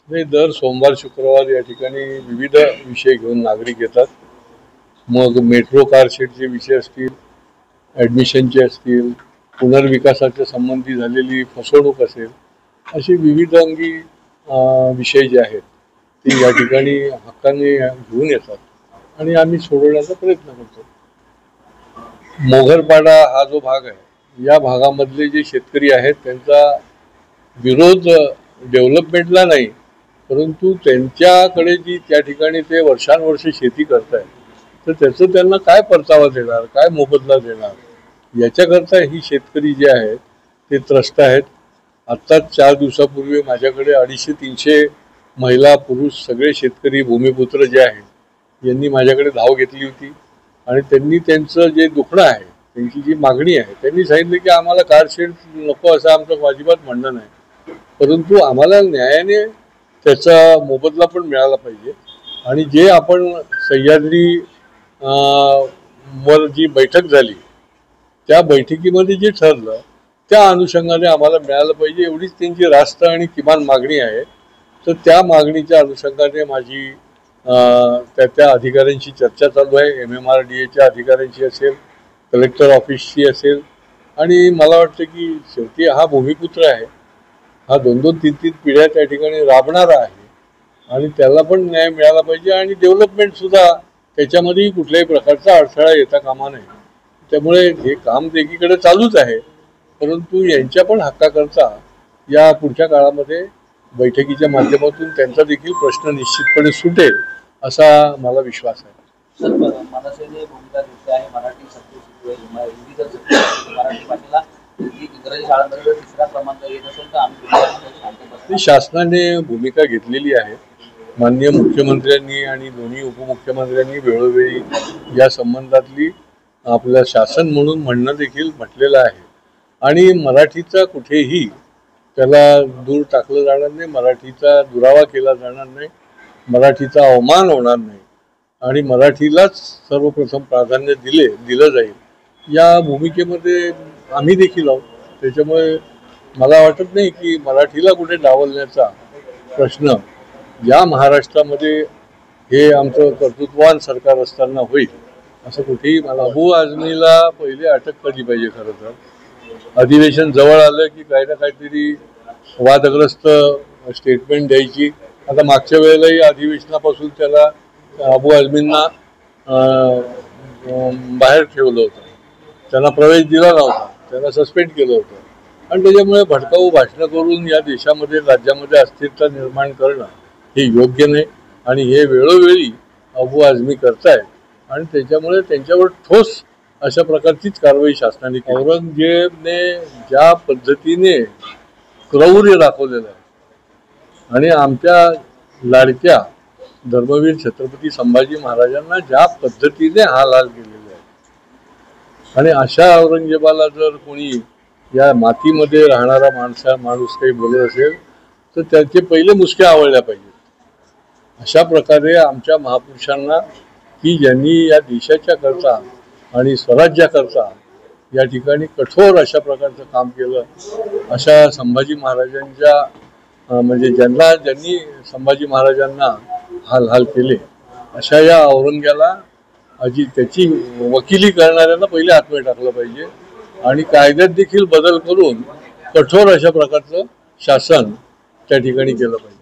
नाही, दर सोमवार शुक्रवार या ठिकाणी विविध विषय घेऊन नागरिक येतात. मग मेट्रो कार शेडचे विषय असतील, ॲडमिशनचे असतील, पुनर्विकासाच्या संबंधी झालेली फसवणूक असेल, असे विविध अंगी विषय जे आहेत ते या ठिकाणी हक्काने घेऊन येतात आणि आम्ही सोडवण्याचा प्रयत्न करतो. मोघरपाडा हा जो भाग आहे, या भागामधले जे शेतकरी आहेत त्यांचा विरोध डेव्हलपमेंटला नाही, परंतु त्यांच्याकडे जी त्या ठिकाणी ते वर्षानुवर्षे शेती करतायत, तर त्याचं त्यांना काय परतावा देणार, काय मोबदला देणार, याच्याकरता ही शेतकरी जे आहेत ते त्रस्त आहेत. आत्ताच 4 दिवसापूर्वी माझ्याकडे 250-300 महिला पुरुष सगळे शेतकरी भूमिपुत्र जे आहेत यांनी माझ्याकडे धाव घेतली होती आणि त्यांनी त्यांचं जे दुखणं आहे, त्यांची जी मागणी आहे, त्यांनी सांगितलं की आम्हाला कारशेड नको असं आमचं अजिबात म्हणणं नाही, परंतु आम्हाला न्यायाने त्याचा मोबदला पण मिळाला पाहिजे. आणि जे आपण सह्याद्री वर जी बैठक झाली त्या बैठकीमध्ये जे ठरलं त्या अनुषंगाने आम्हाला मिळालं पाहिजे, एवढीच त्यांची रास्त आणि किमान मागणी आहे. तर त्या मागणीच्या अनुषंगाने माझी त्या अधिकाऱ्यांशी चर्चा चालू आहे. MMRDAच्या अधिकाऱ्यांशी असेल, कलेक्टर ऑफिसशी असेल, आणि मला वाटतं की शेवटी हा भूमिपुत्र आहे, हा 2-2, 3-3 पिढ्या त्या ठिकाणी राबणारा आहे आणि त्याला पण न्याय मिळाला पाहिजे. आणि डेव्हलपमेंट सुद्धा त्याच्यामध्येही कुठल्याही प्रकारचा अडथळा येता कामा नये. त्यामुळे हे काम एकीकडे चालूच आहे, परंतु यांच्या पण हक्काकरता या पुढच्या काळामध्ये बैठकीच्या माध्यमातून त्यांचा देखील प्रश्न निश्चितपणे सुटेल असा मला विश्वास आहे. सर, मनसेने भूमिका घेतली आहे, मराठी सक्ती मराठी भाषेला इंग्रजी शाळांमध्ये 3रा क्रमांक येत असेल तर आम्ही शासनाने भूमिका घेतलेली आहे. माननीय मुख्यमंत्र्यांनी आणि दोन्ही उपमुख्यमंत्र्यांनी वेळोवेळी या संबंधातली आपलं शासन म्हणून म्हणणं देखील म्हटलेलं आहे. आणि मराठीचा कुठेही त्याला दूर टाकलं जाणार नाही, मराठीचा दुरावा केला जाणार नाही, मराठीचा अवमान होणार नाही आणि मराठीलाच सर्वप्रथम प्राधान्य दिलं जाईल, या भूमिकेमध्ये आम्ही देखील आहोत. त्याच्यामुळे मला वाटत नाही की मराठीला कुठे डावलण्याचा प्रश्न या महाराष्ट्रामध्ये हे आमचं कर्तृत्ववान सरकार असताना होईल असं कुठेही मला. अबू आझमीला पहिले अटक केली पाहिजे. खरं तर अधिवेशन जवळ आलं की काही ना काहीतरी वादग्रस्त स्टेटमेंट द्यायची. आता मागच्या वेळेलाही अधिवेशनापासून त्याला अबू आझमींना बाहेर ठेवलं होतं, त्यांना प्रवेश दिला नव्हता, त्यांना सस्पेंड केलं होतं. आणि त्याच्यामुळे भडकाऊ भाषणं करून या देशामध्ये राज्यामध्ये अस्थिरता निर्माण करणं हे योग्य नाही आणि हे वेळोवेळी अबू आझमी करतायत आणि त्याच्यामुळे त्यांच्यावर ठोस अशा प्रकारचीच कारवाई शासनाने केली. औरंगजेबने ज्या पद्धतीने क्रौर्य दाखवलेलं आहे आणि आमच्या लाडक्या धर्मवीर छत्रपती संभाजी महाराजांना ज्या पद्धतीने हाल केलेले आहे, आणि अशा औरंगजेबाला जर कोणी या मातीमध्ये राहणारा माणूस काही बोलत असेल तर त्याचे पहिले मुसक्या आवळल्या पाहिजेत. अशा प्रकारे आमच्या महापुरुषांना की ज्यांनी या देशाच्या करता आणि स्वराज्याकरता या ठिकाणी कठोर अशा प्रकारचं काम केलं, अशा संभाजी महाराजांच्या म्हणजे ज्यांनी संभाजी महाराजांना हाल केले, अशा या औरंग्याला त्याची वकिली करणाऱ्यांना पहिले आतमध्ये टाकलं पाहिजे आणि कायद्यात देखील बदल करून कठोर अशा प्रकारचं शासन त्या ठिकाणी केलं पाहिजे.